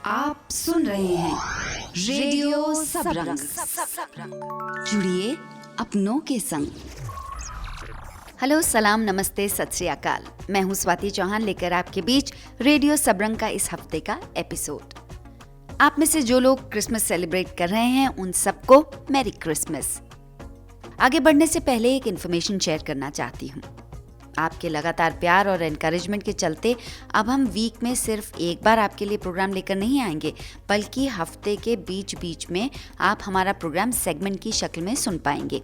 आप सुन रहे हैं रेडियो सबरंग। जुड़िए अपनों के संग। हेलो, सलाम, नमस्ते, सत श्री अकाल। मैं हूं स्वाति चौहान, लेकर आपके बीच रेडियो सबरंग का इस हफ्ते का एपिसोड। आप में से जो लोग क्रिसमस सेलिब्रेट कर रहे हैं उन सबको मैरी क्रिसमस। आगे बढ़ने से पहले एक इन्फॉर्मेशन शेयर करना चाहती हूँ। आपके लगातार प्यार और एनकरेजमेंट के चलते अब हम वीक में सिर्फ एक बार आपके लिए प्रोग्राम लेकर नहीं आएंगे, बल्कि हफ्ते के बीच बीच में आप हमारा प्रोग्राम सेगमेंट की शक्ल में सुन पाएंगे।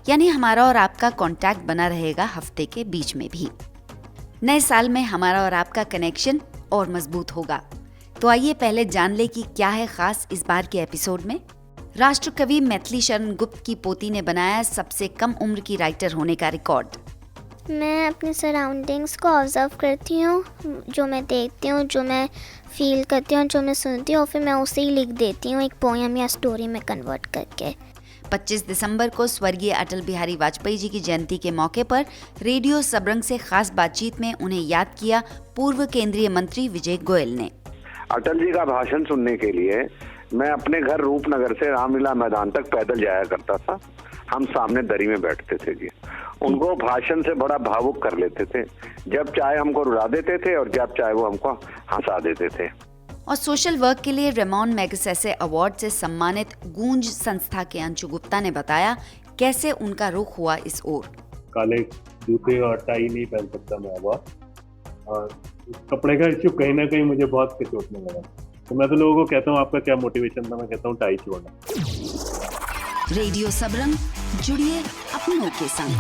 यानी हमारा और आपका कांटेक्ट बना रहेगा हफ्ते के बीच में भी। नए साल में हमारा और आपका कनेक्शन और मजबूत होगा। तो आइए पहले जान ले कि क्या है खास इस बार के एपिसोड में। राष्ट्रकवि मैथिली शरण गुप्त की पोती ने बनाया सबसे कम उम्र की राइटर होने का रिकॉर्ड। मैं अपने सराउंडिंग्स को ऑब्जर्व करती हूँ, जो मैं देखती हूँ, जो मैं फील करती हूँ, जो मैं सुनती हूँ, और फिर मैं उसे ही लिख देती हूँ एक पोएम या स्टोरी में कन्वर्ट करके। 25 दिसंबर को स्वर्गीय अटल बिहारी वाजपेयी जी की जयंती के मौके पर रेडियो सबरंग से खास बातचीत में उन्हें याद किया पूर्व केंद्रीय मंत्री विजय गोयल ने। अटल जी का भाषण सुनने के लिए मैं अपने घर रूपनगर से रामलीला मैदान तक पैदल जाया करता था। हम सामने दरी में बैठते थे जी। उनको भाषण से बड़ा भावुक कर लेते थे। जब चाहे हमको रुला देते थे और जब चाहे वो हमको हंसा देते थे। और सोशल वर्क के लिए रेमॉन मैगसेसे अवार्ड से सम्मानित गूंज संस्था के अंशु गुप्ता ने बताया कैसे उनका रुख हुआ इस ओर। काले जूते और टाई नहीं पहन सकता मैं अब, और कपड़े का इश्यू कहीं ना कहीं मुझे बहुत खिंचोटने लगा। तो मैं तो लोगों को कहता हूँ आपका क्या मोटिवेशन था, मैं कहता हूँ टाई छोड़ना। रेडियो सबरंग, जुड़िए अपनों के संग।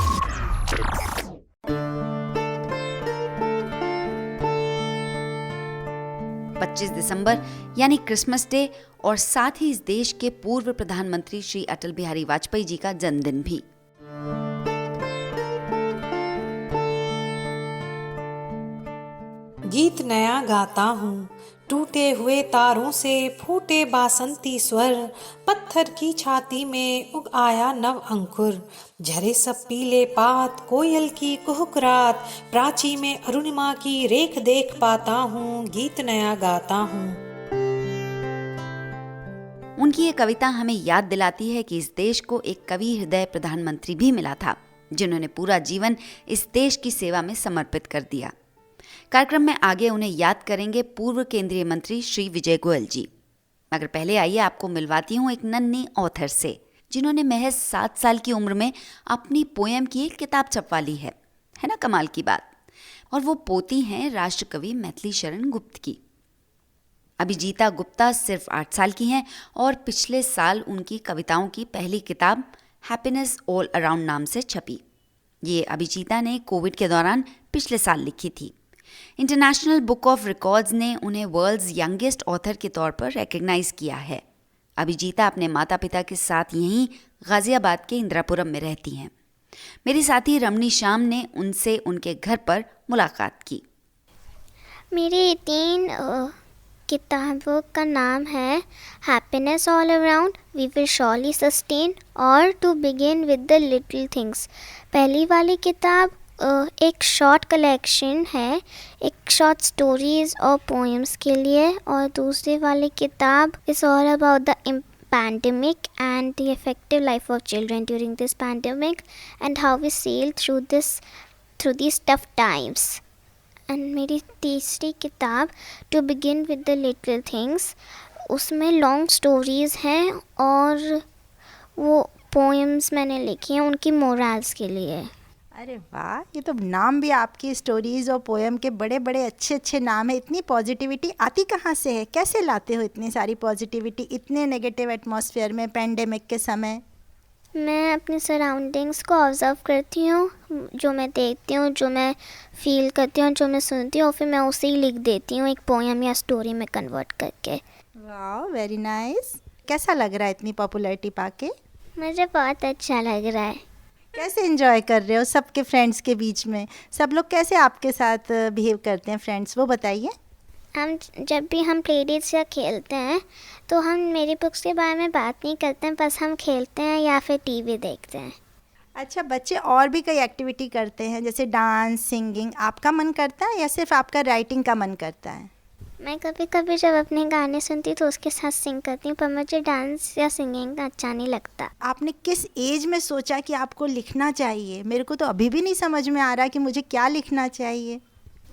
पच्चीस दिसंबर यानी क्रिसमस डे और साथ ही इस देश के पूर्व प्रधानमंत्री श्री अटल बिहारी वाजपेयी जी का जन्मदिन भी। गीत नया गाता हूँ, टूटे हुए तारों से फूटे बासंती स्वर, पत्थर की छाती में उग आया नव अंकुर, झरे सब पीले पात, कोयल की कुहुकरात, प्राची में अरुणिमा की रेख देख पाता हूँ, गीत नया गाता हूँ। उनकी ये कविता हमें याद दिलाती है कि इस देश को एक कवि हृदय प्रधानमंत्री भी मिला था, जिन्होंने पूरा जीवन इस देश की सेवा में समर्पित कर दिया। कार्यक्रम में आगे उन्हें याद करेंगे पूर्व केंद्रीय मंत्री श्री विजय गोयल जी। मगर पहले आइए आपको मिलवाती हूँ एक नन्ही ऑथर से, जिन्होंने महज 7 साल की उम्र में अपनी पोएम की एक किताब छपवा ली है ना कमाल की बात। और वो पोती हैं राष्ट्रकवि मैथिली शरण गुप्त की। अभिजीता गुप्ता सिर्फ 8 साल की हैं और पिछले साल उनकी कविताओं की पहली किताब हैप्पीनेस ऑल अराउंड नाम से छपी। ये अभिजीता ने कोविड के दौरान पिछले साल लिखी थी। इंटरनेशनल बुक ऑफ रिकॉर्ड्स ने उन्हें वर्ल्ड्स यंगेस्ट ऑथर के तौर पर रिकॉग्नाइज किया है। अभिजीता अपने माता पिता के साथ यहीं गाजियाबाद के इंदिरापुरम में रहती हैं। मेरी साथी रमनी श्याम ने उनसे उनके घर पर मुलाकात की। मेरी 3 किताबों का नाम है happiness all around, we will surely sustain और to begin with the little things. पहली वाली किताब एक शॉर्ट कलेक्शन है, एक शॉर्ट स्टोरीज और पोएम्स के लिए, और दूसरी वाली किताब is all about the pandemic and the effective life of children during this pandemic and how we sail through these tough times. And मेरी तीसरी किताब to begin with the little things, उसमें लॉन्ग स्टोरीज़ हैं और वो poems मैंने लिखी हैं उनकी मोरल्स के लिए। अरे वाह, ये तो नाम भी आपकी स्टोरीज़ और पोएम के बड़े बड़े अच्छे अच्छे नाम है। इतनी पॉजिटिविटी आती कहाँ से है? कैसे लाते हो इतनी सारी पॉजिटिविटी इतने नेगेटिव एटमॉस्फेयर में, पैंडेमिक के समय? मैं अपने सराउंडिंग्स को ऑब्जर्व करती हूँ, जो मैं देखती हूँ, जो मैं फील करती हूँ, जो मैं सुनती हूँ, और फिर मैं उसे ही लिख देती हूँ एक पोएम या स्टोरी में कन्वर्ट करके। वाह, वेरी नाइस। कैसा लग रहा है इतनी पॉपुलैरिटी पाके? मुझे बहुत अच्छा लग रहा है। कैसे एंजॉय कर रहे हो सबके फ्रेंड्स के बीच में? सब लोग कैसे आपके साथ बिहेव करते हैं फ्रेंड्स, वो बताइए। हम जब भी हम प्ले डेट्स या खेलते हैं तो हम मेरी बुक्स के बारे में बात नहीं करते हैं, बस हम खेलते हैं या फिर टीवी देखते हैं। अच्छा, बच्चे और भी कई एक्टिविटी करते हैं जैसे डांस, सिंगिंग, आपका मन करता है या सिर्फ आपका राइटिंग का मन करता है? मैं कभी कभी जब अपने गाने सुनती हूँ तो उसके साथ सिंग करती हूँ, पर मुझे डांस या सिंगिंग अच्छा नहीं लगता। आपने किस एज में सोचा कि आपको लिखना चाहिए? मेरे को तो अभी भी नहीं समझ में आ रहा कि मुझे क्या लिखना चाहिए।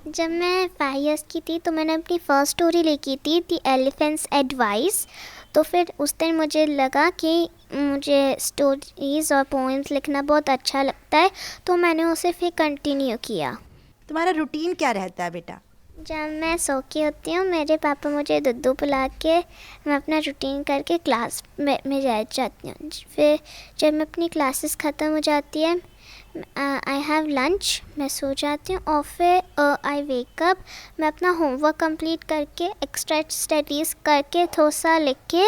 जब मैं 5 इयर्स की थी तो मैंने अपनी फर्स्ट स्टोरी लिखी थी, द एलिफेंट्स एडवाइस। तो फिर उस दिन मुझे लगा कि मुझे स्टोरीज़ और पोएम्स लिखना बहुत अच्छा लगता है, तो मैंने उसे फिर कंटिन्यू किया। तुम्हारा रूटीन क्या रहता है बेटा? जब मैं सो के होती हूँ, मेरे पापा मुझे दूध पिला के मैं अपना रूटीन करके क्लास में जा जाती हूँ। फिर जब मैं अपनी क्लासेस ख़त्म हो जाती है, आई हैव लंच, मैं सो जाती हूँ और फिर आई वेक अप, मैं अपना होमवर्क कंप्लीट करके एक्स्ट्रा स्टडीज़ करके थोड़ा सा लिख के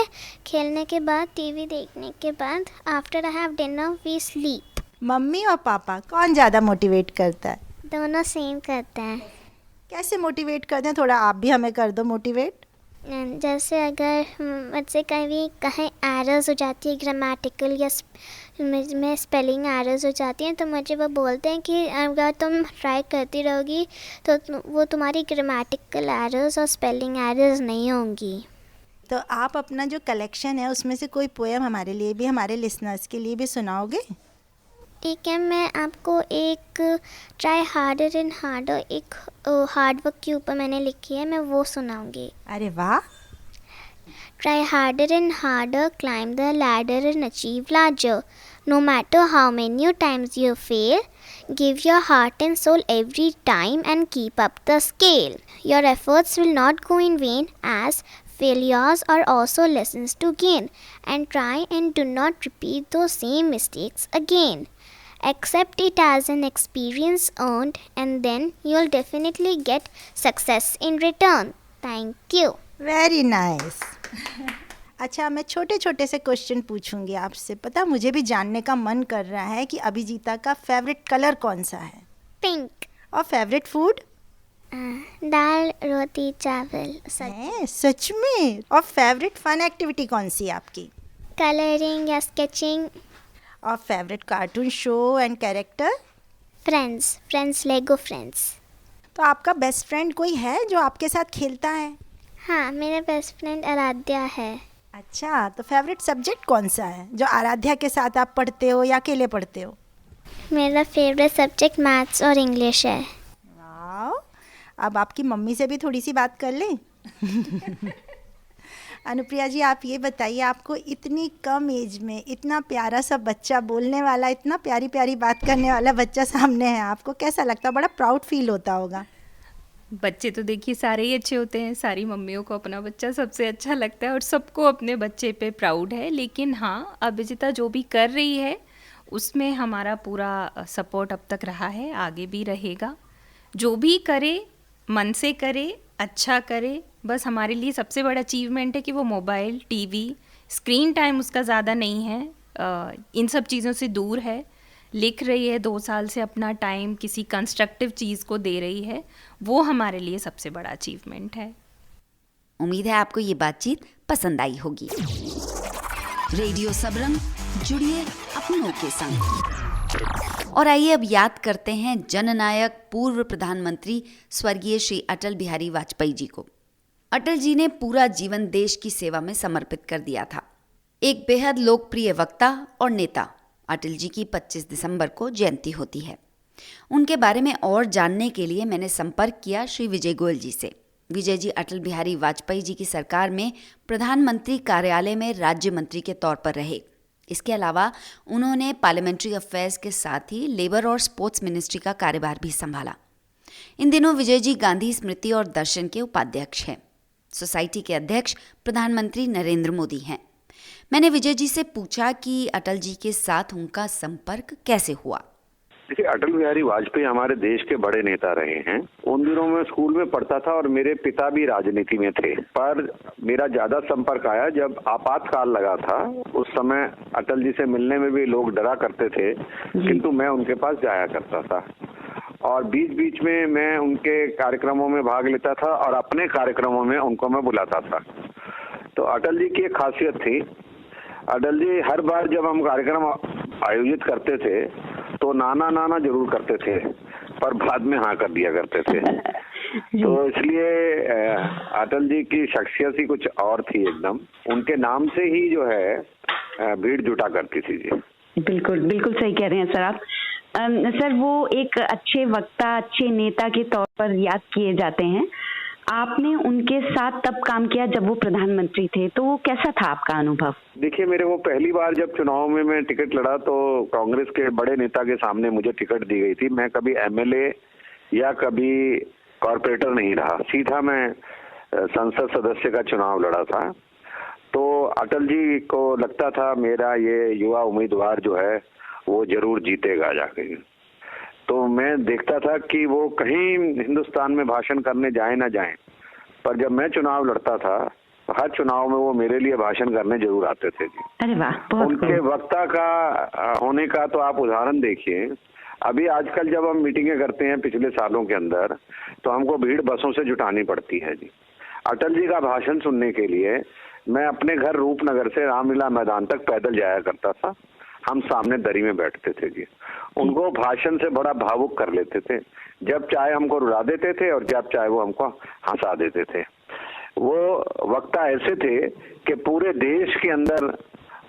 खेलने के बाद टीवी देखने के बाद after I have dinner we sleep. Mummy और पापा कौन ज़्यादा मोटिवेट करता है? दोनों सेम करते हैं। कैसे मोटिवेट करते हैं? थोड़ा आप भी हमें कर दो मोटिवेट। जैसे अगर मुझसे कहीं एरर्स हो जाती है, ग्रामेटिकल या में स्पेलिंग एरर्स हो जाती हैं, तो मुझे वो बोलते हैं कि अगर तुम ट्राई करती रहोगी तो वो तुम्हारी ग्रामेटिकल एरर्स और स्पेलिंग एरर्स नहीं होंगी। तो आप अपना जो कलेक्शन है उसमें से कोई पोएम हमारे लिए भी, हमारे लिसनर्स के लिए भी सुनाओगे? ठीक है, मैं आपको एक ट्राई हार्डर एंड हार्डर, एक हार्ड वर्क के ऊपर मैंने लिखी है, मैं वो सुनाऊंगी। अरे वाह। Try harder and harder, climb the ladder and achieve larger. No matter how many times you fail, give your heart and soul every time and keep up the scale. Your efforts will not go in vain, as failures are also lessons to gain. And try and do not repeat those same mistakes again. Accept it as an experience earned, and then you'll definitely get success in return. Thank you. Very nice. अच्छा, मैं छोटे छोटे से question पूछूंगी आपसे। पता, मुझे भी जानने का मन कर रहा है कि अभिजीता का फेवरेट कलर कौन सा है? Pink. और फेवरेट फूड? दाल रोटी चावल है सच में? और फेवरेट फन एक्टिविटी कौन सी है आपकी? कलरिंग या स्केचिंग। और favourite cartoon show and character? Friends Lego friends. तो आपका बेस्ट फ्रेंड कोई है जो आपके साथ खेलता है? हाँ, मेरा बेस्ट फ्रेंड आराध्या है। अच्छा, तो फेवरेट सब्जेक्ट कौन सा है जो आराध्या के साथ आप पढ़ते हो या अकेले पढ़ते हो? मेरा फेवरेट सब्जेक्ट मैथ्स और इंग्लिश है। वाह, अब आपकी मम्मी से भी थोड़ी सी बात कर लें। अनुप्रिया जी, आप ये बताइए, आपको इतनी कम एज में इतना प्यारा सा बच्चा, बोलने वाला, इतना प्यारी प्यारी बात करने वाला बच्चा सामने है, आपको कैसा लगता है? बड़ा प्राउड फील होता होगा। बच्चे तो देखिए सारे ही अच्छे होते हैं, सारी मम्मियों को अपना बच्चा सबसे अच्छा लगता है और सबको अपने बच्चे पे प्राउड है। लेकिन हाँ, अभिजीता जो भी कर रही है उसमें हमारा पूरा सपोर्ट अब तक रहा है, आगे भी रहेगा। जो भी करे मन से करे, अच्छा करे। बस हमारे लिए सबसे बड़ा अचीवमेंट है कि वो मोबाइल, टीवी, स्क्रीन टाइम उसका ज़्यादा नहीं है, इन सब चीज़ों से दूर है। लिख रही है 2 साल से, अपना टाइम किसी कंस्ट्रक्टिव चीज़ को दे रही है, वो हमारे लिए सबसे बड़ा अचीवमेंट है। उम्मीद है आपको ये बातचीत पसंद आई होगी। रेडियो सबरंग, जुड़िए अपनों के संग। और आइए अब याद करते हैं जननायक पूर्व प्रधानमंत्री स्वर्गीय श्री अटल बिहारी वाजपेयी जी को। अटल जी ने पूरा जीवन देश की सेवा में समर्पित कर दिया था। एक बेहद लोकप्रिय वक्ता और नेता। अटल जी की 25 दिसंबर को जयंती होती है। उनके बारे में और जानने के लिए मैंने संपर्क किया श्री विजय गोयल जी से। विजय जी अटल बिहारी वाजपेयी जी की सरकार में प्रधानमंत्री कार्यालय में राज्य मंत्री के तौर पर रहे। इसके अलावा उन्होंने पार्लियामेंट्री अफेयर्स के साथ ही लेबर और स्पोर्ट्स मिनिस्ट्री का कार्यभार भी संभाला। इन दिनों विजय जी गांधी स्मृति और दर्शन के उपाध्यक्ष हैं। सोसाइटी के अध्यक्ष प्रधानमंत्री नरेंद्र मोदी हैं। मैंने विजय जी से पूछा कि अटल जी के साथ उनका संपर्क कैसे हुआ। देखिए, अटल बिहारी वाजपेयी हमारे देश के बड़े नेता रहे हैं। उन दिनों में स्कूल में पढ़ता था और मेरे पिता भी राजनीति में थे, पर मेरा ज्यादा संपर्क आया जब आपातकाल लगा था। उस समय अटल जी से मिलने में भी लोग डरा करते थे, किंतु मैं उनके पास जाया करता था और बीच बीच में मैं उनके कार्यक्रमों में भाग लेता था और अपने कार्यक्रमों में उनको मैं बुलाता था। तो अटल जी की एक खासियत थी, अटल जी हर बार जब हम कार्यक्रम आयोजित करते थे तो नाना नाना जरूर करते थे, पर बाद में हाँ कर दिया करते थे। तो इसलिए अटल जी की शख्सियत ही कुछ और थी एकदम। उनके नाम से ही जो है भीड़ जुटा करती थी जी। बिल्कुल बिल्कुल सही कह रहे हैं सर आप। सर वो एक अच्छे वक्ता, अच्छे नेता के तौर पर याद किए जाते हैं। आपने उनके साथ तब काम किया जब वो प्रधानमंत्री थे, तो वो कैसा था आपका अनुभव? देखिए, मेरे को पहली बार जब चुनाव में मैं टिकट लड़ा तो कांग्रेस के बड़े नेता के सामने मुझे टिकट दी गई थी। मैं कभी एमएलए या कभी कॉर्पोरेटर नहीं रहा, सीधा मैं संसद सदस्य का चुनाव लड़ा था। तो अटल जी को लगता था मेरा ये युवा उम्मीदवार जो है वो जरूर जीतेगा जाके। तो मैं देखता था कि वो कहीं हिंदुस्तान में भाषण करने जाए ना जाए, पर जब मैं चुनाव लड़ता था हर चुनाव में वो मेरे लिए भाषण करने जरूर आते थे जी। अरे वाह, बहुत उनके वक्ता का होने का तो आप उदाहरण देखिए। अभी आजकल जब हम मीटिंगें करते हैं पिछले सालों के अंदर, तो हमको भीड़ बसों से जुटानी पड़ती है जी। अटल जी का भाषण सुनने के लिए मैं अपने घर रूपनगर से रामलीला मैदान तक पैदल जाया करता था। हम सामने दरी में बैठते थे जी। उनको भाषण से बड़ा भावुक कर लेते थे। जब चाहे हमको रुला देते थे और जब चाहे वो हमको हंसा देते थे। वो वक्ता ऐसे थे कि पूरे देश के अंदर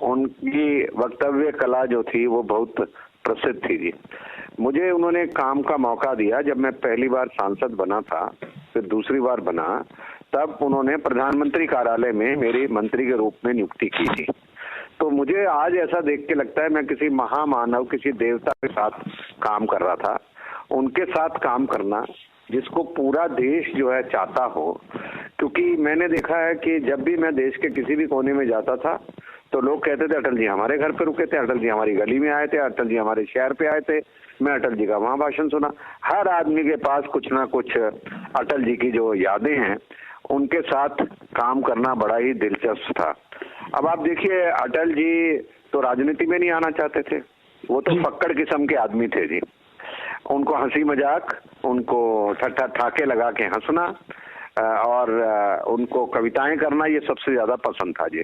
उनकी वक्तव्य कला जो थी वो बहुत प्रसिद्ध थी जी। मुझे उन्होंने काम का मौका दिया जब मैं पहली बार सांसद बना था, फिर दूसरी बार बना, तब उन्होंने प्रधानमंत्री कार्यालय में मेरी मंत्री के रूप में नियुक्ति की थी। तो मुझे आज ऐसा देख के लगता है मैं किसी महामानव, किसी देवता के साथ काम कर रहा था। उनके साथ काम करना जिसको पूरा देश जो है चाहता हो, क्योंकि मैंने देखा है कि जब भी मैं देश के किसी भी कोने में जाता था तो लोग कहते थे अटल जी हमारे घर पे रुके थे, अटल जी हमारी गली में आए थे, अटल जी हमारे शहर पे आए थे, मैं अटल जी का वहां भाषण सुना। हर आदमी के पास कुछ ना कुछ अटल जी की जो यादें हैं, उनके साथ काम करना बड़ा ही दिलचस्प था। अब आप देखिए, अटल जी तो राजनीति में नहीं आना चाहते थे, वो तो फक्कड़ किस्म के आदमी थे जी। उनको हंसी मजाक, उनको ठट्ठा ठाके लगा के हंसना और उनको कविताएं करना, ये सबसे ज्यादा पसंद था जी।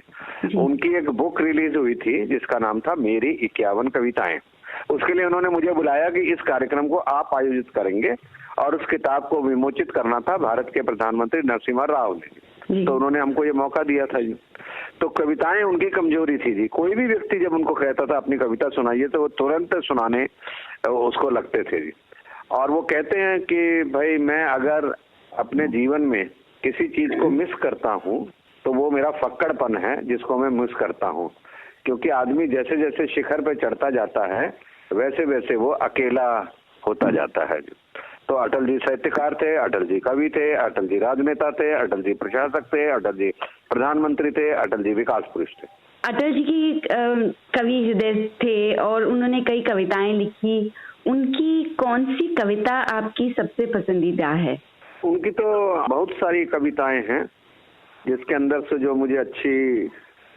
उनकी एक बुक रिलीज हुई थी जिसका नाम था मेरी 51 कविताएं। उसके लिए उन्होंने मुझे बुलाया कि इस कार्यक्रम को आप आयोजित करेंगे, और उस किताब को विमोचित करना था भारत के प्रधानमंत्री नरसिम्हा राव ने। तो उन्होंने हमको ये मौका दिया था जी। तो कविताएं उनकी कमजोरी थी जी। कोई भी व्यक्ति जब उनको कहता था अपनी कविता सुनाइए तो वो तुरंत सुनाने उसको लगते थे जी। और वो कहते हैं कि भाई मैं अगर अपने जीवन में किसी चीज को मिस करता हूँ तो वो मेरा फक्कड़पन है जिसको मैं मिस करता हूँ, क्योंकि आदमी जैसे जैसे शिखर पे चढ़ता जाता है वैसे वैसे वो अकेला होता जाता है। तो अटल जी साहित्यकार थे, अटल जी कवि थे, अटल जी राजनेता थे, अटल जी प्रशासक थे, अटल जी प्रधानमंत्री थे, अटल जी विकास पुरुष थे। अटल जी की कवि हृदय थे और उन्होंने कई कविताएं लिखी। उनकी कौन सी कविता आपकी सबसे पसंदीदा है? उनकी तो बहुत सारी कविताएं हैं, जिसके अंदर से जो मुझे अच्छी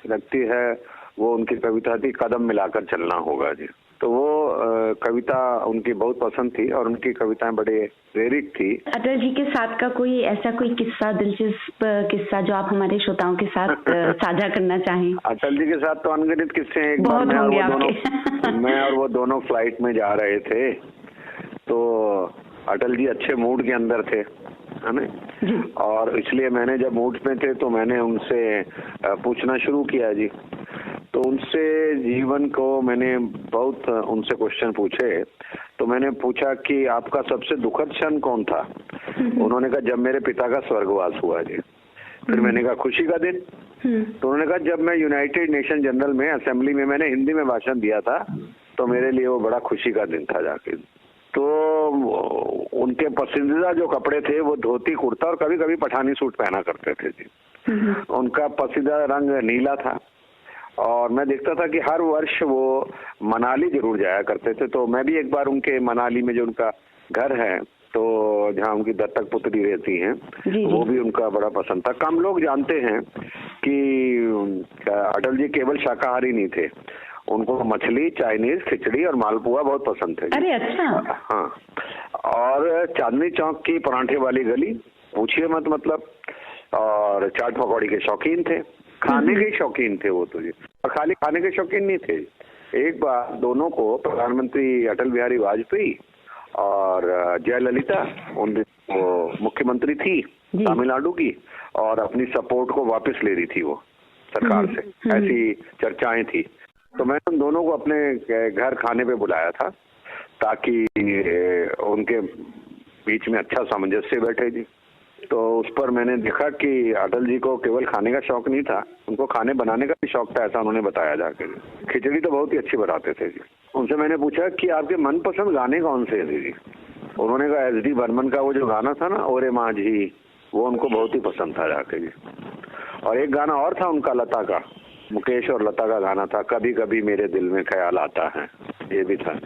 लगती है वो उनकी कविता थी कदम मिलाकर चलना होगा जी। तो वो कविता उनकी बहुत पसंद थी और उनकी कविताएं बड़े प्रेरक थी। अटल जी के साथ का कोई ऐसा कोई किस्सा, दिलचस्प किस्सा जो आप हमारे श्रोताओं के साथ साझा करना चाहें? अटल जी के साथ तो अनगिनत किस्से हैं। एक बार मैं और वो दोनों फ्लाइट में जा रहे थे, तो अटल जी अच्छे मूड के अंदर थे, है ना, और इसलिए मैंने जब मूड में थे तो मैंने उनसे पूछना शुरू किया जी। तो उनसे जीवन को मैंने बहुत उनसे क्वेश्चन पूछे। तो मैंने पूछा कि आपका सबसे दुखद क्षण कौन था? उन्होंने कहा जब मेरे पिता का स्वर्गवास हुआ जी। फिर मैंने कहा खुशी का दिन? तो उन्होंने कहा जब मैं यूनाइटेड नेशन जनरल में असेंबली में मैंने हिंदी में भाषण दिया था तो मेरे लिए वो बड़ा खुशी का दिन था जाके। तो उनके पसंदीदा जो कपड़े थे वो धोती कुर्ता और कभी कभी पठानी सूट पहना करते थे जी। उनका पसंदीदा रंग नीला था और मैं देखता था कि हर वर्ष वो मनाली जरूर जाया करते थे। तो मैं भी एक बार उनके मनाली में जो उनका घर है, तो जहाँ उनकी दत्तक पुत्री रहती हैं, वो भी उनका बड़ा पसंद था। कम लोग जानते हैं कि अटल जी केवल शाकाहारी नहीं थे, उनको मछली, चाइनीज, खिचड़ी और मालपुआ बहुत पसंद थे। अरे अच्छा। हाँ, और चांदनी चौक की परांठे वाली गली पूछिए मत, मतलब, और चाट पकौड़ी के शौकीन थे, खाने के शौकीन थे वो तो जी। और खाली खाने के शौकीन नहीं थे, एक बार दोनों को, प्रधानमंत्री अटल बिहारी वाजपेयी और जयललिता, उन वो मुख्यमंत्री थी तमिलनाडु की, और अपनी सपोर्ट को वापस ले रही थी वो सरकार से, ऐसी चर्चाएं थी। तो मैंने उन दोनों को अपने घर खाने पे बुलाया था ताकि उनके बीच में अच्छा सामंजस्य बैठे जी। तो उस पर मैंने देखा कि अटल जी को केवल खाने का शौक नहीं था, उनको खाने बनाने का भी शौक था, ऐसा उन्होंने बताया जाके। खिचड़ी तो बहुत ही अच्छी बनाते थे जी। उनसे मैंने पूछा कि आपके मनपसंद गाने कौन से हैं जी? उन्होंने कहा एस डी बर्मन का वो जो गाना था ना, ओरे माझी, वो उनको बहुत ही पसंद था जाके जी। और एक गाना और था उनका, लता का, मुकेश और लता का गाना था, कभी कभी मेरे दिल में ख्याल आता है, ये भी था।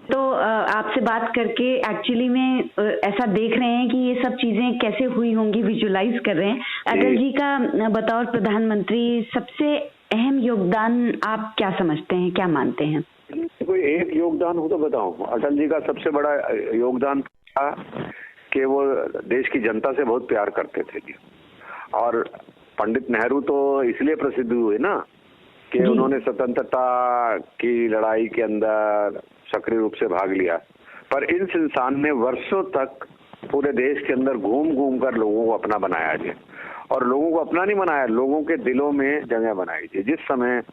तो आपसे बात करके एक्चुअली में ऐसा देख रहे हैं कि ये सब चीजें कैसे हुई होंगी, विजुलाइज कर रहे हैं। अटल जी का बतौर प्रधानमंत्री सबसे अहम योगदान आप क्या समझते हैं, क्या मानते हैं? कोई एक योगदान हो तो बताऊं। अटल जी का सबसे बड़ा योगदान था कि वो देश की जनता से बहुत प्यार करते थे जी। और पंडित नेहरू तो इसलिए प्रसिद्ध हुए ना कि उन्होंने स्वतंत्रता की लड़ाई के अंदर सक्रिय रूप से भाग लिया, पर इस इंसान ने वर्षों तक पूरे देश के अंदर घूम घूम कर लोगों को अपना बनाया जी। और लोगों को अपना नहीं बनाया, लोगों के दिलों में जगह बनाई थी। जिस समय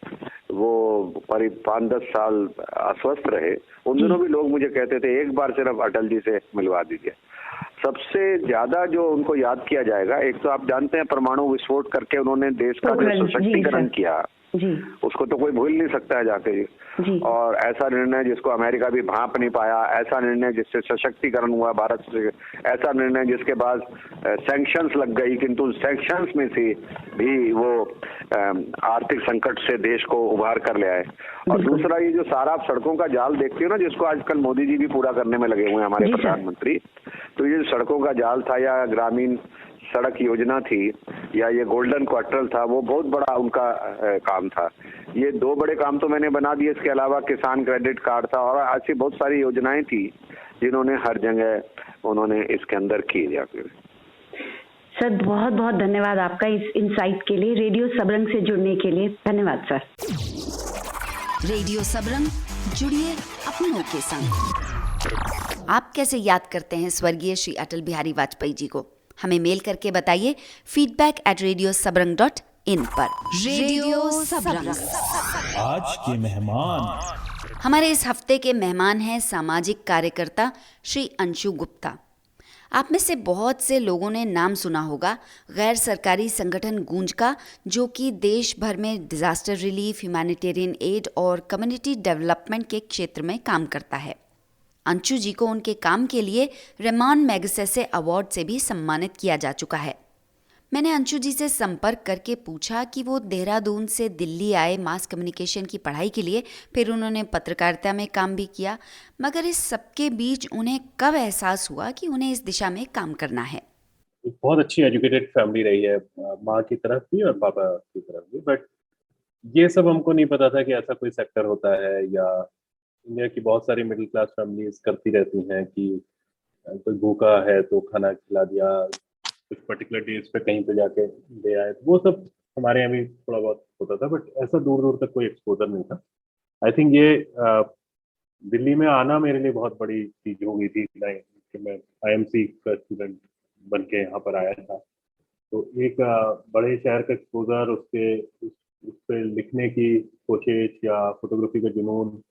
वो करीब 5-10 साल अस्वस्थ रहे, उन दिनों भी लोग मुझे कहते थे एक बार सिर्फ अटल जी से मिलवा दीजिए। सबसे ज्यादा जो उनको याद किया जाएगा, एक तो आप जानते हैं परमाणु विस्फोट करके उन्होंने देश का जो सशक्तिकरण किया, उसको तो कोई भूल नहीं सकता है जाके जी। और ऐसा निर्णय जिसको अमेरिका भी भांप नहीं पाया, ऐसा निर्णय जिससे सशक्तिकरण हुआ भारत से, ऐसा निर्णय जिसके बाद सैंक्शंस लग गई, किंतु सैंक्शंस में से भी वो आर्थिक संकट से देश को उभार कर ले आए। और दूसरा ये जो सारा आप सड़कों का जाल देखते हो ना, जिसको आजकल मोदी जी भी पूरा करने में लगे हुए हैं हमारे प्रधानमंत्री, तो ये सड़कों का जाल था या ग्रामीण सड़क योजना थी या ये गोल्डन क्वार्टर था, वो बहुत बड़ा उनका काम था। ये 2 बड़े काम तो मैंने बना दिए। इसके अलावा किसान क्रेडिट कार्ड था और ऐसी बहुत सारी योजनाएं थी जिन्होंने हर जगह उन्होंने इसके अंदर की जाकर। सर बहुत बहुत धन्यवाद आपका इस इनसाइट के लिए, रेडियो सबरंग से जुड़ने के लिए धन्यवाद सर। रेडियो सबरंग, जुड़िए अपनों के संग। आप कैसे याद करते हैं स्वर्गीय श्री अटल बिहारी वाजपेयी जी को? हमें मेल करके बताइए feedback@radiosabrang.in पर। रेडियो सबरंग आज के मेहमान। हमारे इस हफ्ते के मेहमान हैं सामाजिक कार्यकर्ता श्री अंशु गुप्ता। आप में से बहुत से लोगों ने नाम सुना होगा गैर सरकारी संगठन गूंज का, जो कि देश भर में डिजास्टर रिलीफ, ह्यूमैनिटेरियन एड और कम्युनिटी डेवलपमेंट के क्षेत्र में काम करता है। अंशु जी को उनके काम के लिए रेमान मैगसेसे अवार्ड से भी सम्मानित किया जा चुका है। मैंने अंशु जी से संपर्क करके पूछा कि वो देहरादून से दिल्ली आए मास कम्युनिकेशन की पढ़ाई के लिए, फिर उन्होंने पत्रकारिता में काम भी किया, मगर इस सबके बीच उन्हें कब एहसास हुआ कि उन्हें इस दिशा में काम करना है। बहुत अच्छी एजुकेटेड फैमिली रही है, माँ की तरफ भी और पापा की तरफ भी, बट ये सब हमको नहीं पता था कि ऐसा कोई सेक्टर होता है, या इंडिया की बहुत सारी मिडिल क्लास फैमिलीज करती रहती हैं कि कोई भूखा है तो खाना खिला दिया, कुछ पर्टिकुलर डेज पे कहीं पे जाके दे आए, वो सब हमारे यहाँ भी थोड़ा बहुत होता था, बट ऐसा दूर दूर तक कोई एक्सपोजर नहीं था। आई थिंक ये दिल्ली में आना मेरे लिए बहुत बड़ी चीज हो गई थी कि मैं IMC का स्टूडेंट बन के यहाँ पर आया था। तो एक बड़े शहर का एक्सपोजर, उस पे लिखने की कोशिश या फोटोग्राफी का जुनून,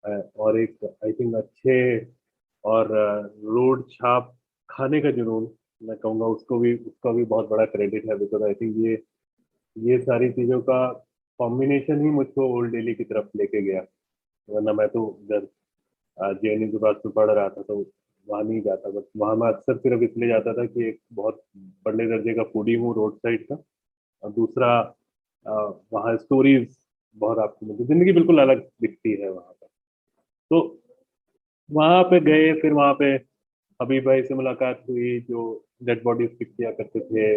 और एक आई थिंक अच्छे और रोड छाप खाने का जुनून, मैं कहूँगा उसका भी बहुत बड़ा क्रेडिट है, बिकॉज आई थिंक ये सारी चीज़ों का कॉम्बिनेशन ही मुझको ओल्ड दिल्ली की तरफ लेके गया। वरना मैं तो इधर JNU के पास में पढ़ रहा था तो वहाँ नहीं जाता, बट वहाँ मैं अक्सर सिर्फ इसलिए जाता था कि एक बहुत बड़े दर्जे का फूडी हूँ रोड साइड का, और दूसरा वहाँ स्टोरीज बहुत आपको मुझे जिंदगी बिल्कुल अलग दिखती है वहाँ पर। तो वहाँ पे गए, फिर वहाँ पे हबीब भाई से मुलाकात हुई जो डेड बॉडीज पिक किया करते थे।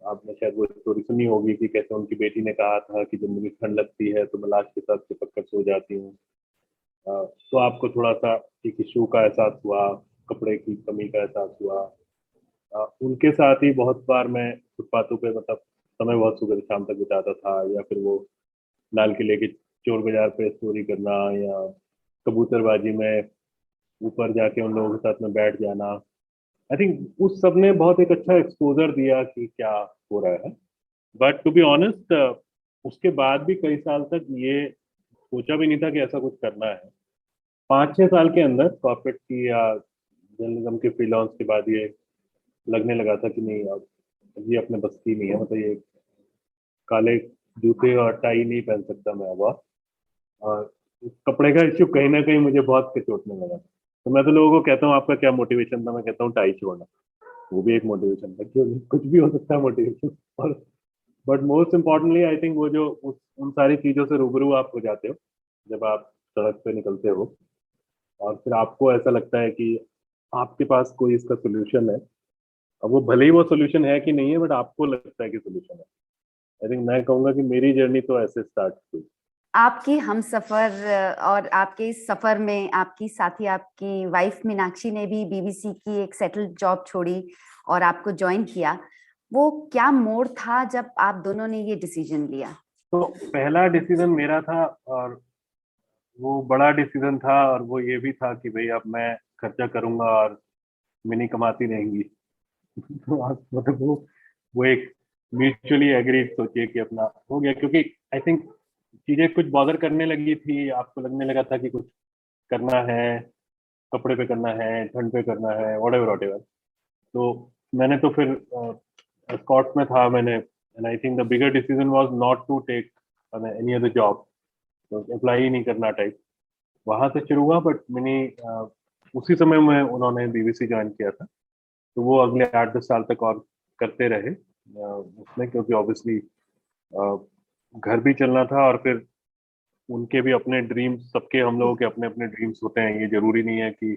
आपने शायद वो स्टोरी सुनी होगी कि कैसे उनकी बेटी ने कहा था कि जब मुझे ठंड लगती है तो मैं लाश के साथ चिपक कर सो जाती हूँ। तो आपको थोड़ा सा एक इशू का एहसास हुआ, कपड़े की कमी का एहसास हुआ। उनके साथ ही बहुत बार मैं फुटपाथों पे मतलब समय बहुत सुबह शाम तक बिताता था, या फिर वो लाल किले की चोर बाजार पे चोरी करना या कबूतरबाजी में ऊपर जाके उन लोगों के साथ में बैठ जाना। आई थिंक उस सब ने बहुत एक अच्छा एक्सपोजर दिया कि क्या हो रहा है। बट टू बी ऑनेस्ट, उसके बाद भी कई साल तक ये सोचा भी नहीं था कि ऐसा कुछ करना है। 5-6 साल के अंदर कॉर्पोरेट की या जर्नलिज्म के फ्रीलांस के बाद ये लगने लगा था कि नहीं, अब ये अपने बस की नहीं है। मतलब ये काले जूते और टाई नहीं पहन सकता मैं अब। और इस कपड़े का इश्यू कहीं ना कहीं मुझे बहुत खिंचोटने लगा। तो मैं तो लोगों को कहता हूँ आपका क्या मोटिवेशन था, मैं कहता हूँ टाई छोड़ना। वो भी एक मोटिवेशन था, क्योंकि कुछ भी हो सकता है मोटिवेशन। और but most importantly I think वो जो उन सारी चीजों से रूबरू आप हो जाते हो जब आप सड़क पे निकलते हो, और फिर आपको ऐसा लगता है कि आपके पास कोई इसका सोल्यूशन है। अब वो भले ही वो सोल्यूशन है कि नहीं है, बट आपको लगता है कि सोल्यूशन है। आई थिंक मैं कहूंगा कि मेरी जर्नी तो ऐसे स्टार्ट हुई। आपकी हम सफर और आपके इस सफर में आपकी साथी, आपकी वाइफ मीनाक्षी ने भी बीबीसी की एक सेटल्ड जॉब छोड़ी और आपको ज्वाइन किया। वो क्या मोड़ था जब आप दोनों ने ये डिसीजन लिया? तो पहला डिसीजन मेरा था, और वो बड़ा डिसीजन था, और वो ये भी था कि भाई अब मैं खर्चा करूंगा और मिनी कमाती रहेंगी। तो आप मतलब वो एक म्यूचुअली एग्रीड सोचिए कि अपना हो गया, क्योंकि आई थिंक चीजें कुछ बॉदर करने लगी थी। आपको लगने लगा था कि कुछ करना है, कपड़े पे करना है, ठंड पे करना है, वॉट एवर। तो मैंने तो फिर एस्कॉर्ट्स में था मैंने, and I think the bigger decision was not to take any other job, तो अप्लाई ही नहीं करना टाइप। वहां से शुरू हुआ, बट मैंने उसी समय में उन्होंने बीबीसी ज्वाइन किया था। तो वो अगले 8-10 साल तक और करते रहे उसमें, क्योंकि ऑब्वियसली घर भी चलना था, और फिर उनके भी अपने ड्रीम्स, सबके हम लोगों के अपने अपने ड्रीम्स होते हैं। ये जरूरी नहीं है कि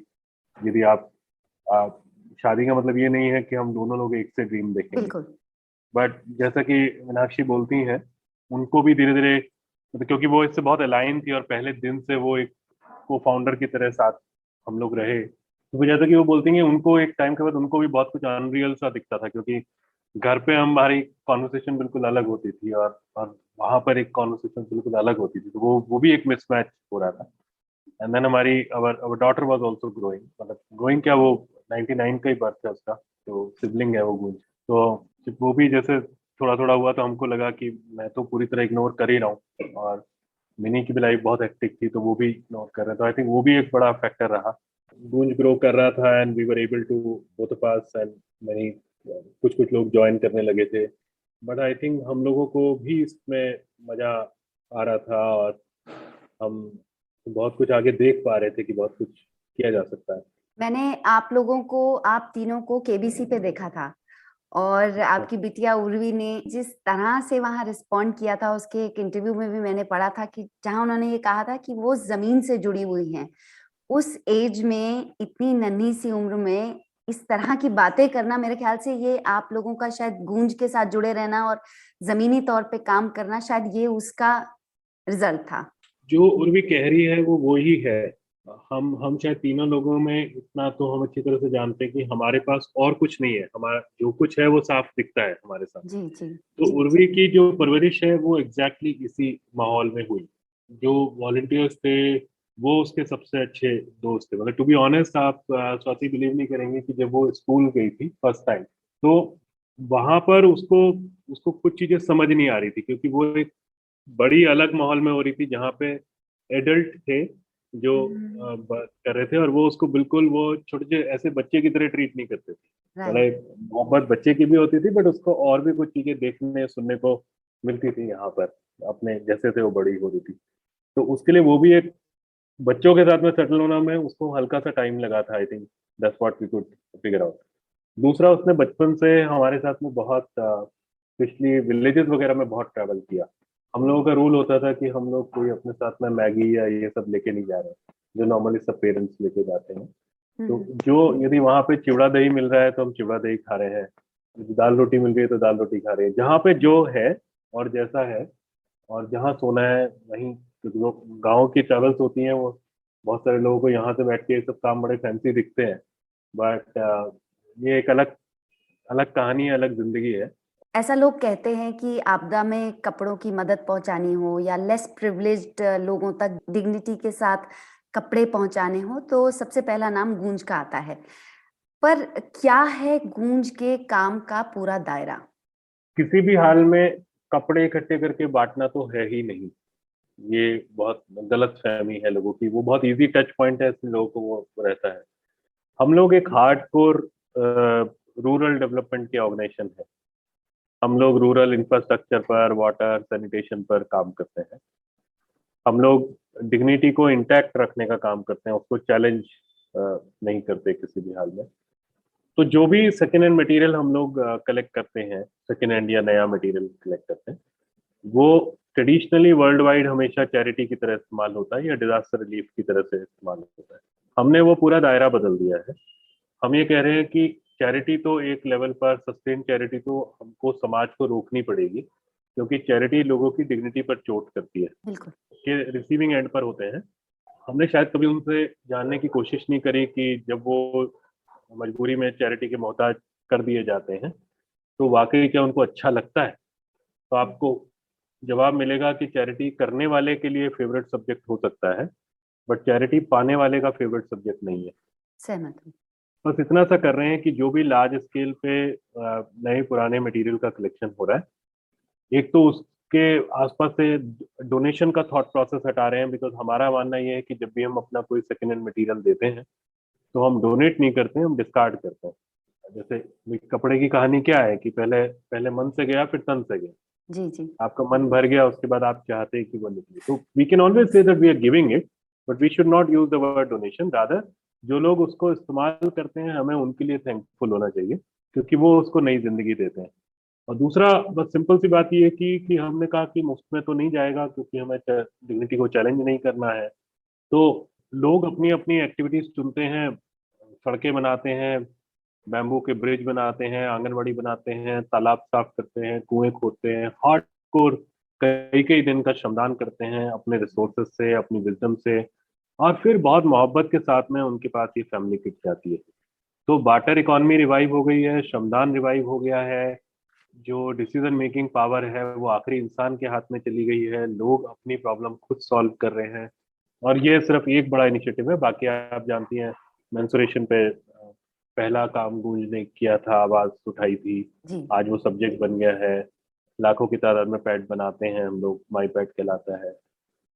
यदि आप शादी का मतलब ये नहीं है कि हम दोनों लोग एक से ड्रीम देखेंगे। बिल्कुल। बट जैसा कि मीनाक्षी बोलती हैं, उनको भी धीरे धीरे, मतलब क्योंकि वो इससे बहुत अलाइन थी और पहले दिन से वो एक को फाउंडर की तरह साथ हम लोग रहे। तो फिर जैसा कि वो बोलती हैं, उनको एक टाइम के बाद उनको भी बहुत कुछ अनरियल सा दिखता था, क्योंकि घर पे हमारी कॉन्वर्सेशन बिल्कुल अलग होती थी, और वहां पर एक कॉन्वर्सेशन बिल्कुल अलग होती थी। तो वो भी एक मिसमैच हो रहा था। एंड देन हमारी अवर डॉटर वाज आल्सो ग्रोइंग, मतलब ग्रोइंग क्या, वो 99 का ही बर्थ है उसका, तो सिबलिंग है वो गूंज। तो जब वो भी जैसे थोड़ा थोड़ा हुआ, तो हमको लगा कि मैं तो पूरी तरह इग्नोर कर ही रहा हूँ, और मिनी की भी लाइफ बहुत हेक्टिक थी, तो वो भी इग्नोर कर रहे थे। तो आई थिंक वो भी एक बड़ा फैक्टर रहा। गूंज ग्रो कर रहा था, and we were able to both of us, and many कुछ कुछ लोग ज्वाइन करने लगे थे। बट आई थिंक हम लोगों को भी इसमें मजा आ रहा था, और हम बहुत कुछ आगे देख पा रहे थे कि बहुत कुछ किया जा सकता है। मैंने आप लोगों को, आप तीनों को केबीसी पे देखा था, और आपकी बिटिया उर्वी ने जिस तरह से वहां रिस्पॉन्ड किया था, उसके एक इंटरव्यू में भी मैंने पढ़ा था कि जहां उन्होंने ये कहा था कि वो जमीन से जुड़ी हुई हैं। उस एज में, इतनी नन्ही सी उम्र में इस तरह की बातें करना, मेरे ख्याल से ये आप लोगों का शायद गूंज के साथ जुड़े रहना और जमीनी तौर पे काम करना, शायद ये उसका रिजल्ट था। जो उर्वी कह रही है वो ही है। हम शायद तीनों लोगों में इतना तो हम अच्छी तरह से जानते हैं कि हमारे पास और कुछ नहीं है, हमारा जो कुछ है वो साफ दिखता है हमारे सामने। जी जी तो जी। उर्वी की जो परवरिश है वो एग्जैक्टली इसी माहौल में हुई। जो वॉलंटियर्स थे वो उसके सबसे अच्छे दोस्त थे। मतलब टू बी ऑनेस्ट, आप स्वाति बिलीव नहीं करेंगे कि जब वो स्कूल गई थी फर्स्ट टाइम, तो वहां पर उसको उसको कुछ चीजें समझ नहीं आ रही थी, क्योंकि वो एक बड़ी अलग माहौल में हो रही थी, जहाँ पे एडल्ट थे जो बात कर रहे थे, और वो उसको बिल्कुल वो छोटे छोटे ऐसे बच्चे की तरह ट्रीट नहीं करते थे। राइट। मतलब मोहब्बत बच्चे की भी होती थी, बट उसको और भी कुछ चीजें देखने सुनने को मिलती थी यहाँ पर, अपने जैसे थे वो बड़ी हो रही थी। तो उसके लिए वो भी एक बच्चों के साथ में सेटल होना में उसको हल्का सा टाइम लगा था। I think that's what we could figure out. दूसरा, उसने बचपन से हमारे साथ में बहुत, पिछली विलेजेस वगैरह में बहुत ट्रैवल किया। हम लोगों का रूल होता था कि हम लोग कोई अपने साथ में मैगी या ये सब लेके नहीं जा रहे, जो नॉर्मली सब पेरेंट्स लेके जाते हैं। तो जो यदि वहां पे चिवड़ा दही मिल रहा है तो हम चिवड़ा दही खा रहे हैं, यदि दाल रोटी मिल रही है तो दाल रोटी खा रहे हैं, जहाँ पे जो है और जैसा है, और जहाँ सोना है वहीं। क्योंकि वो गाँव की ट्रेवल्स होती हैं, वो बहुत सारे लोगों को यहाँ से बैठ के ये सब काम बड़े फैंसी दिखते हैं, बट ये एक अलग अलग कहानी है, अलग जिंदगी है। ऐसा लोग कहते हैं कि आपदा में कपड़ों की मदद पहुंचानी हो या लेस प्रिविलेज्ड लोगों तक डिग्निटी के साथ कपड़े पहुंचाने हो तो सबसे पहला नाम गूंज का आता है। पर क्या है गूंज के काम का पूरा दायरा? किसी भी हाल में कपड़े इकट्ठे करके बांटना तो है ही नहीं। ये बहुत गलत फहमी है लोगों की। वो बहुत इजी टच पॉइंट है, इसलिए लोगों को वो रहता है। हम लोग एक हार्डकोर रूरल डेवलपमेंट की ऑर्गेनाइजेशन है। हम लोग रूरल इंफ्रास्ट्रक्चर पर, वाटर, सैनिटेशन पर काम करते हैं। हम लोग डिग्निटी को इंटैक्ट रखने का काम करते हैं, उसको चैलेंज नहीं करते किसी भी हाल में। तो जो भी सेकेंड हैंड मटेरियल हम लोग कलेक्ट करते हैं, सेकेंड हैंड या नया मटेरियल कलेक्ट करते हैं, वो ट्रेडिशनली वर्ल्ड वाइड हमेशा चैरिटी की तरह इस्तेमाल होता है या डिजास्टर रिलीफ की तरह से इस्तेमाल होता है। हमने वो पूरा दायरा बदल दिया है। हम ये कह रहे हैं कि चैरिटी तो एक लेवल पर, सस्टेन चैरिटी तो हमको समाज को रोकनी पड़ेगी, क्योंकि चैरिटी लोगों की डिग्निटी पर चोट करती है, बिल्कुल। के रिसीविंग एंड पर होते हैं। हमने शायद कभी उनसे जानने की कोशिश नहीं करी कि जब वो मजबूरी में चैरिटी के मोहताज कर दिए जाते हैं तो वाकई क्या उनको अच्छा लगता है। तो आपको जवाब मिलेगा कि चैरिटी करने वाले के लिए फेवरेट सब्जेक्ट हो सकता है, बट चैरिटी पाने वाले का फेवरेट सब्जेक्ट नहीं है। सहमत हूँ। बस इतना सा कर रहे हैं कि जो भी लार्ज स्केल पे नए पुराने मटेरियल का कलेक्शन हो रहा है, एक तो उसके आसपास से डोनेशन का थॉट प्रोसेस हटा रहे हैं। बिकॉज हमारा मानना ये है कि जब भी हम अपना कोई सेकेंड हैंड मटेरियल देते हैं तो हम डोनेट नहीं करते हैं, हम डिस्कार्ड करते हैं। जैसे कपड़े की कहानी क्या है कि पहले पहले मन से गया, फिर तन से गया। जी जी। आपका मन भर गया, उसके बाद आप चाहते हैं कि वो निकले। तो we can always say that we are giving it, but we should not use the word donation. Rather जो लोग उसको इस्तेमाल करते हैं, हमें उनके लिए थैंकफुल होना चाहिए, क्योंकि वो उसको नई जिंदगी देते हैं। और दूसरा, बस सिंपल सी बात ये है कि हमने कहा कि मुफ्त में तो नहीं जाएगा, क्योंकि हमें डिग्निटी को चैलेंज नहीं करना है। तो लोग अपनी अपनी एक्टिविटीज चुनते हैं, सड़कें बनाते हैं, बैम्बू के ब्रिज बनाते हैं, आंगनबाड़ी बनाते हैं, तालाब साफ करते हैं, कुएं खोदते हैं, हार्डकोर कई कई दिन का श्रमदान करते हैं अपने रिसोर्सेज से, अपनी विजडम से, और फिर बहुत मोहब्बत के साथ में उनके पास ये फैमिली किट जाती है। तो बार्टर इकोनॉमी रिवाइव हो गई है, श्रमदान रिवाइव हो गया है, जो डिसीजन मेकिंग पावर है वो आखिरी इंसान के हाथ में चली गई है। लोग अपनी प्रॉब्लम खुद सॉल्व कर रहे हैं। और ये सिर्फ एक बड़ा इनिशिएटिव है, बाकी आप जानती हैं मेंसुरेशन पे पहला काम गूंज ने किया था, आवाज उठाई थी। जी। आज वो सब्जेक्ट बन गया है। लाखों की तादाद में पैड बनाते हैं हम लोग, माई पैड कहलाता है।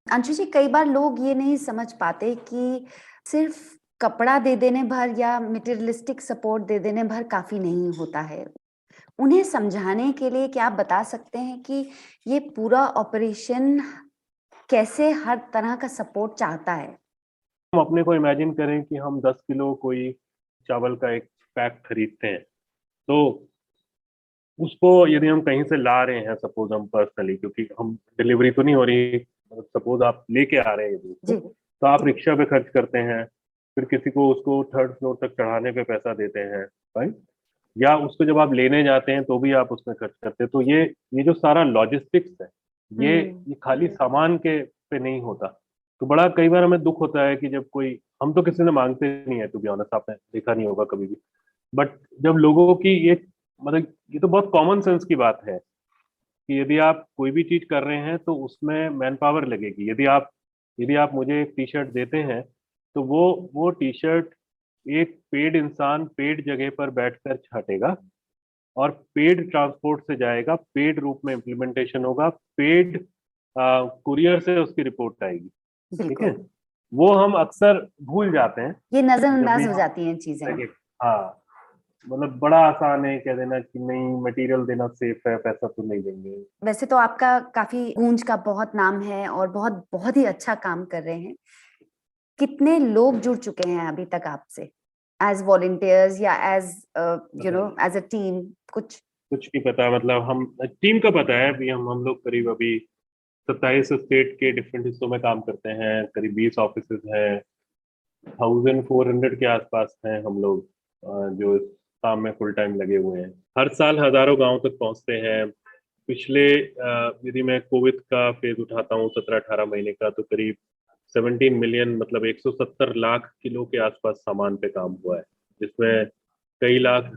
अंशु जी, कई बार लोग ये नहीं समझ पाते कि सिर्फ कपड़ा दे देने भर या मटेरियलिस्टिक सपोर्ट दे देने भर काफी नहीं होता है। उन्हें समझाने के लिए क्या आप बता सकते हैं कि ये पूरा ऑपरेशन कैसे हर तरह का सपोर्ट चाहता है? हम अपने को इमेजिन करें कि हम 10 किलो कोई चावल का एक पैक खरीदते हैं, तो उसको यदि हम कहीं से ला रहे हैं, सपोज हम पर्सनली, क्योंकि हम डिलीवरी तो नहीं हो रही, मतलब सपोज आप लेके आ रहे हैं यदि उसको, जी। तो आप रिक्शा पे खर्च करते हैं, फिर किसी को उसको थर्ड फ्लोर तक चढ़ाने पे पैसा देते हैं, राइट? या उसको जब आप लेने जाते हैं तो भी आप उसमें खर्च करते हैं। तो ये जो सारा लॉजिस्टिक्स है, ये खाली सामान के पे नहीं होता। तो बड़ा कई बार हमें दुख होता है कि जब कोई, हम तो किसी ने मांगते नहीं है, टू बी ऑनेस्ट, आपने देखा नहीं होगा कभी भी, बट जब लोगों की ये, मतलब ये तो बहुत कॉमन सेंस की बात है कि यदि आप कोई भी चीज कर रहे हैं तो उसमें मैन पावर लगेगी। यदि आप मुझे एक टी शर्ट देते हैं, तो वो टी शर्ट एक पेड इंसान पेड जगह पर बैठकर छाटेगा, और पेड ट्रांसपोर्ट से जाएगा, पेड रूप में इम्प्लीमेंटेशन होगा, पेड कुरियर से उसकी रिपोर्ट आएगी। ठीक है? बिल्कुल। वो हम अक्सर भूल जाते हैं ये जब नजरअंदाज भी हो हम जाती हैं चीजें। हाँ, मतलब बड़ा आसान है कह देना कि नहीं, मटेरियल देना सेफ है, पैसा तो नहीं देंगे। वैसे तो आपका काफी गूंज का बहुत नाम है और बहुत बहुत ही अच्छा काम कर रहे हैं। कितने लोग जुड़ चुके हैं अभी तक आपसे, एज वॉलंटियर्स या एज एज अ टीम? कुछ नहीं पता, मतलब हम टीम का पता है। अभी हम लोग करीब अभी 27 स्टेट के डिफरेंट हिस्सों में काम करते हैं, करीब 20 ऑफिस हैं, 1400 के आसपास हैं हम लोग, जो इस काम में फुल टाइम लगे हुए हैं। हर साल हजारों गांव तक पहुंचते हैं। पिछले यदि मैं कोविड का फेज उठाता हूँ 17-18 महीने का, तो करीब 17 मिलियन, मतलब 170 लाख किलो के आसपास सामान पे काम हुआ है, जिसमें कई लाख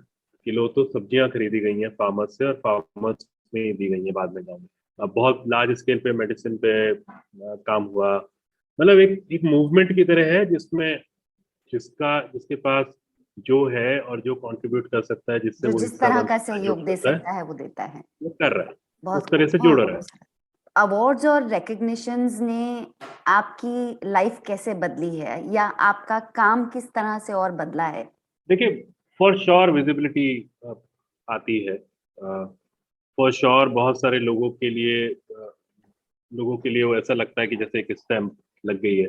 किलो तो सब्जियां खरीदी गई हैं फार्मर्स से, और फार्मर्स में दी गई हैं बाद में गाँव में। अब बहुत लार्ज स्केल पे मेडिसिन पे काम हुआ, मतलब एक मूवमेंट की तरह है जिसमें जिसके पास जो है और जो कंट्रीब्यूट कर सकता है, जिससे जो वो जिस हिस्सा तरह बन का सकता है, सहयोग जो दे करता है, सकता है वो देता है। वो कर रहा है, बहुत उस तरह से बहुत जुड़ रहा है। खूबसूरत। अवार्ड्स और रिकग्निशंस ने आपकी लाइफ कैसे बदली है, या आपका काम किस तरह से और बदला है? देखिए, फॉर श्योर विजिबिलिटी आती है, फॉर श्योर बहुत सारे लोगों के लिए वो ऐसा लगता है कि जैसे एक स्टैम्प लग गई है।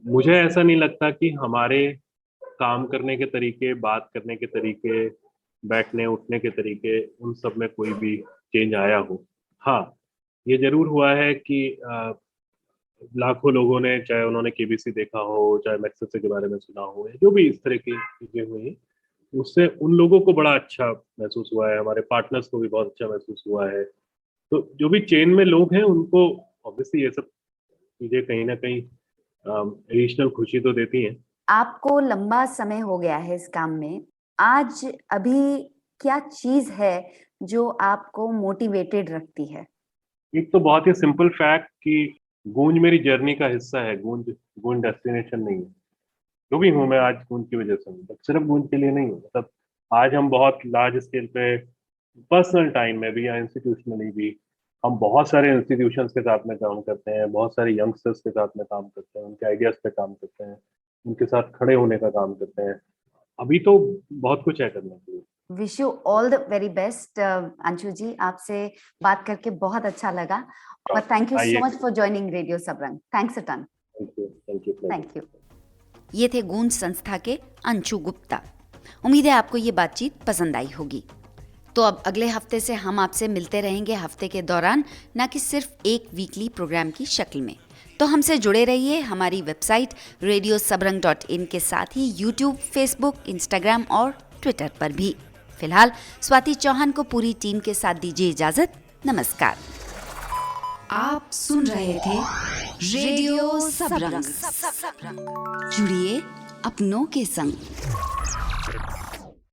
मुझे ऐसा नहीं लगता कि हमारे काम करने के तरीके, बात करने के तरीके, बैठने उठने के तरीके, उन सब में कोई भी चेंज आया हो। हाँ, ये जरूर हुआ है कि लाखों लोगों ने, चाहे उन्होंने केबीसी देखा हो, चाहे मैक्सेसे के बारे में सुना हो, या जो भी इस तरह की चीजें हुई, उससे उन लोगों को बड़ा अच्छा महसूस हुआ है, हमारे पार्टनर्स को भी बहुत अच्छा महसूस हुआ है। तो जो भी चेन में लोग हैं उनको ऑब्वियसली ये सब चीजें कहीं ना कहीं एडिशनल खुशी तो देती हैं। आपको लंबा समय हो गया है इस काम में, आज अभी क्या चीज है जो आपको मोटिवेटेड रखती है? एक तो बहुत ही सिंपल फैक्ट कि गूंज मेरी जर्नी का हिस्सा है, गूंज गूंज डेस्टिनेशन नहीं है। जो भी हूँ मैं आज गूंज की वजह से हूँ, बट सिर्फ गूंज के लिए नहीं हूँ। मतलब आज हम बहुत लार्ज स्केल पे पर्सनल टाइम में भी या इंस्टीट्यूशनली भी हम बहुत सारे इंस्टीट्यूशंस के साथ में काम करते हैं, बहुत सारे यंगस्टर्स के साथ में काम करते हैं, उनके आइडियाज पे काम करते हैं, उनके साथ खड़े होने का काम करते हैं। अभी तो बहुत कुछ है करने के लिए। Wish you all the very best Anshu ji, आपसे बात करके बहुत अच्छा लगा, और thank you so much for joining radio Sabrang. Thanks a ton. Thank you. ये थे गूंज संस्था के अंशु गुप्ता। उम्मीद है आपको ये बातचीत पसंद आई होगी। तो अब अगले हफ्ते से हम आपसे मिलते रहेंगे हफ्ते के दौरान, ना कि सिर्फ एक वीकली प्रोग्राम की शक्ल में। तो हमसे जुड़े रहिए हमारी वेबसाइट radiosabran.in के साथ ही यूट्यूब, फेसबुक, इंस्टाग्राम और ट्विटर पर भी। फिलहाल स्वाति चौहान को पूरी टीम के साथ दीजिए इजाजत। नमस्कार। आप सुन रहे थे रेडियो सबरंग। जुड़िए अपनों के संग।